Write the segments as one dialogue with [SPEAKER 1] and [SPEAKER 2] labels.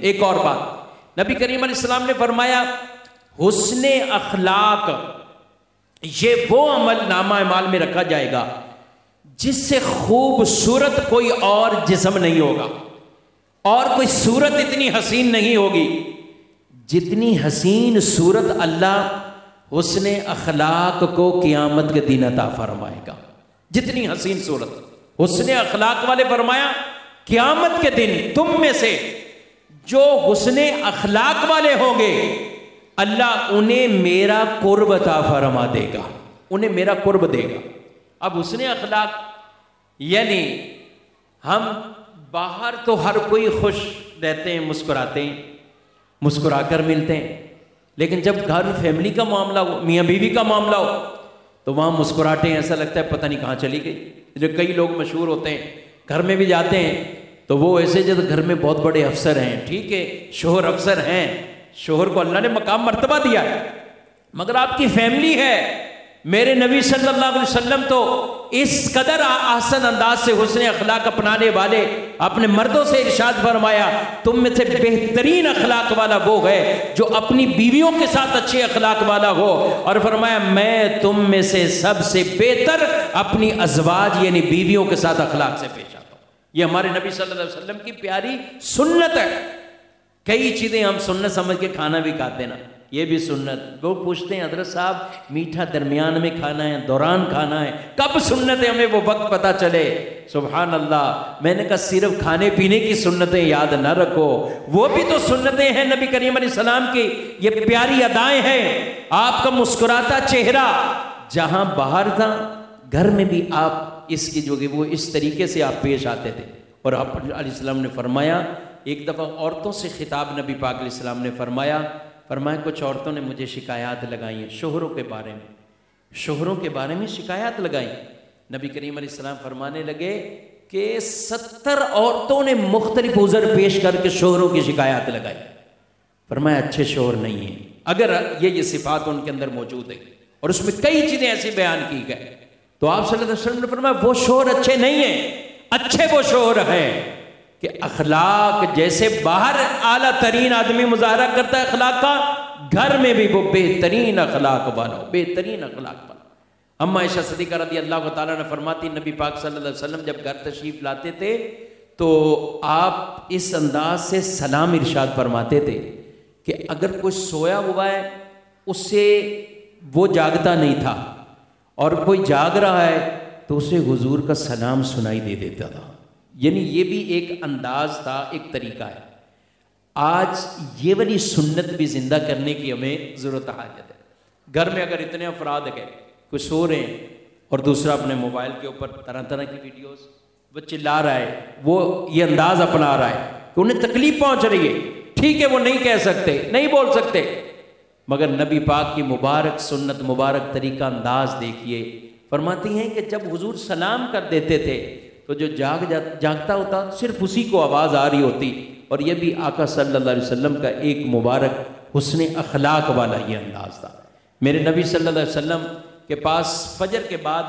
[SPEAKER 1] ایک اور بات نبی کریم علیہ السلام نے فرمایا حسن اخلاق یہ وہ عمل نامہ اعمال میں رکھا جائے گا جس سے خوبصورت کوئی اور جسم نہیں ہوگا اور کوئی صورت اتنی حسین نہیں ہوگی جتنی حسین صورت اللہ حسن اخلاق کو قیامت کے دن عطا فرمائے گا. جتنی حسین صورت حسن اخلاق والے فرمایا قیامت کے دن تم میں سے جو حسن اخلاق والے ہوں گے اللہ انہیں میرا قرب عطا فرما دے گا, انہیں میرا قرب دے گا. اب حسن اخلاق یعنی ہم باہر تو ہر کوئی خوش رہتے ہیں, مسکراتے ہیں, مسکرا کر ملتے ہیں, لیکن جب گھر فیملی کا معاملہ ہو, میاں بیوی کا معاملہ ہو تو وہاں مسکراتے ہیں, ایسا لگتا ہے پتہ نہیں کہاں چلی گئی. جو کئی لوگ مشہور ہوتے ہیں گھر میں بھی جاتے ہیں تو وہ ایسے جب گھر میں بہت بڑے افسر ہیں, ٹھیک ہے شوہر افسر ہیں, شوہر کو اللہ نے مقام مرتبہ دیا ہے, مگر آپ کی فیملی ہے. میرے نبی صلی اللہ علیہ وسلم تو اس قدر احسن انداز سے حسن اخلاق اپنانے والے اپنے مردوں سے ارشاد فرمایا تم میں سے بہترین اخلاق والا وہ ہے جو اپنی بیویوں کے ساتھ اچھے اخلاق والا ہو, اور فرمایا میں تم میں سے سب سے بہتر اپنی ازواج یعنی بیویوں کے ساتھ اخلاق سے پیش آتا ہوں. یہ ہمارے نبی صلی اللہ علیہ وسلم کی پیاری سنت ہے. کئی چیزیں ہم سنت سمجھ کے کھانا بھی کھاتے نا, یہ بھی سنت. وہ پوچھتے ہیں حضرت صاحب میٹھا درمیان میں کھانا ہے, دوران کھانا ہے, کب سنت ہے, ہمیں وہ وقت پتہ چلے. سبحان اللہ. میں نے کہا صرف کھانے پینے کی سنتیں یاد نہ رکھو, وہ بھی تو سنتیں ہیں نبی کریم علیہ السلام کی. یہ پیاری ادائیں ہیں. آپ کا مسکراتا چہرہ جہاں باہر تھا گھر میں بھی آپ اس کی جو کہ وہ اس طریقے سے آپ پیش آتے تھے. اور آپ علیہ السلام نے فرمایا, ایک دفعہ عورتوں سے خطاب نبی پاک علیہ السلام نے فرمایا کچھ عورتوں نے مجھے شکایات لگائی ہیں شوہروں کے بارے میں شکایات لگائیں. نبی کریم علیہ السلام فرمانے لگے کہ 70 عورتوں نے مختلف عذر پیش کر کے شوہروں کی شکایات لگائی. فرمایا اچھے شوہر نہیں ہیں اگر یہ صفات ان کے اندر موجود ہے, اور اس میں کئی چیزیں ایسی بیان کی گئے. تو آپ صلی اللہ علیہ وسلم نے فرمایا وہ شوہر اچھے نہیں ہیں, اچھے وہ شوہر ہیں کہ اخلاق جیسے باہر اعلیٰ ترین آدمی مظاہرہ کرتا ہے اخلاق کا, گھر میں بھی وہ بہترین اخلاق والا ہو, بہترین اخلاق والا. اما عائشہ صدیقہ رضی اللہ تعالیٰ نے فرماتی نبی پاک صلی اللہ علیہ وسلم جب گھر تشریف لاتے تھے تو آپ اس انداز سے سلام ارشاد فرماتے تھے کہ اگر کوئی سویا ہوا ہے اس سے وہ جاگتا نہیں تھا, اور کوئی جاگ رہا ہے تو اسے حضور کا سلام سنائی دے دیتا تھا. یعنی یہ بھی ایک انداز تھا, ایک طریقہ ہے. آج یہ والی سنت بھی زندہ کرنے کی ہمیں ضرورت حاجت ہے. گھر میں اگر اتنے افراد ہیں, کوئی سو رہے ہیں اور دوسرا اپنے موبائل کے اوپر طرح طرح کی ویڈیوز, وہ چلا رہا ہے, وہ یہ انداز اپنا رہا ہے کہ انہیں تکلیف پہنچ رہی ہے, ٹھیک ہے وہ نہیں کہہ سکتے, نہیں بول سکتے, مگر نبی پاک کی مبارک سنت, مبارک طریقہ انداز دیکھیے. فرماتی ہیں کہ جب حضور سلام کر دیتے تھے تو جو جاگتا ہوتا صرف اسی کو آواز آ رہی ہوتی. اور یہ بھی آقا صلی اللہ علیہ وسلم کا ایک مبارک حسن اخلاق والا یہ انداز تھا. میرے نبی صلی اللہ علیہ وسلم کے پاس فجر کے بعد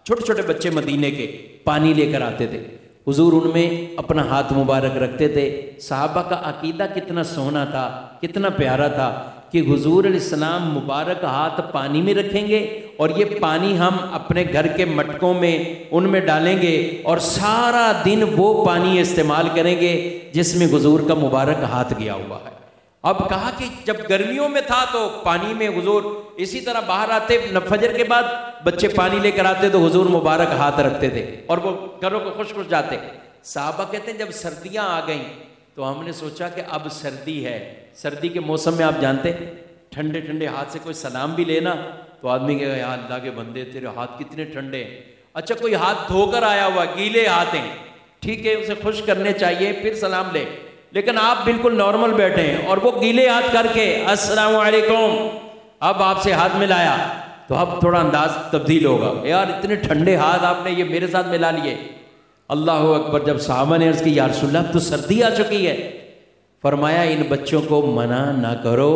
[SPEAKER 1] چھوٹے چھوٹے بچے مدینے کے پانی لے کر آتے تھے. حضور ان میں اپنا ہاتھ مبارک رکھتے تھے. صحابہ کا عقیدہ کتنا سونا تھا, کتنا پیارا تھا کہ حضور علیہ السلام مبارک ہاتھ پانی میں رکھیں گے اور یہ پانی ہم اپنے گھر کے مٹکوں میں ان میں ڈالیں گے اور سارا دن وہ پانی استعمال کریں گے جس میں حضور کا مبارک ہاتھ گیا ہوا ہے. اب کہا کہ جب گرمیوں میں تھا تو پانی میں حضور اسی طرح باہر آتے, فجر کے بعد بچے پانی لے کر آتے تو حضور مبارک ہاتھ رکھتے تھے اور وہ گھروں کو خوش خوش جاتے. صحابہ کہتے ہیں جب سردیاں آ گئیں تو ہم نے سوچا کہ اب سردی ہے, سردی کے موسم میں آپ جانتے ٹھنڈے ٹھنڈے ہاتھ سے کوئی سلام بھی لینا تو آدمی کہے گا یا اللہ کے بندے تیرے ہاتھ کتنے ٹھنڈے ہیں. اچھا کوئی ہاتھ دھو کر آیا ہوا, گیلے ہاتھ ہیں, ٹھیک ہے اسے خوش کرنے چاہیے پھر سلام لے, لیکن آپ بالکل نارمل بیٹھے ہیں اور وہ گیلے ہاتھ کر کے السلام علیکم اب آپ سے ہاتھ ملایا تو اب تھوڑا انداز تبدیل ہوگا, یار اتنے ٹھنڈے ہاتھ آپ نے یہ میرے ساتھ ملا لیے. اللہ اکبر. جب صحابہ نے عرض کی یا رسول اللہ تو سردی آ چکی ہے, فرمایا ان بچوں کو منع نہ کرو,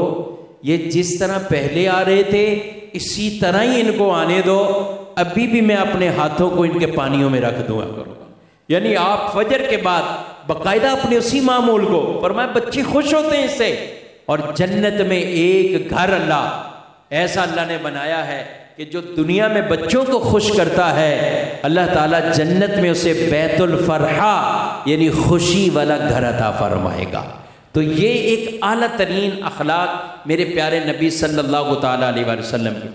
[SPEAKER 1] یہ جس طرح پہلے آ رہے تھے اسی طرح ہی ان کو آنے دو, ابھی بھی میں اپنے ہاتھوں کو ان کے پانیوں میں رکھ دوں گا. یعنی آپ فجر کے بعد باقاعدہ اپنے اسی معمول کو، فرمایا بچے خوش ہوتے ہیں اس سے. اور جنت میں ایک گھر ایسا اللہ نے بنایا ہے کہ جو دنیا میں بچوں کو خوش کرتا ہے، اللہ تعالیٰ جنت میں اسے بیت الفرحہ یعنی خوشی والا گھر عطا فرمائے گا. تو یہ ایک اعلیٰ ترین اخلاق میرے پیارے نبی صلی اللہ تعالیٰ علیہ وسلم کی.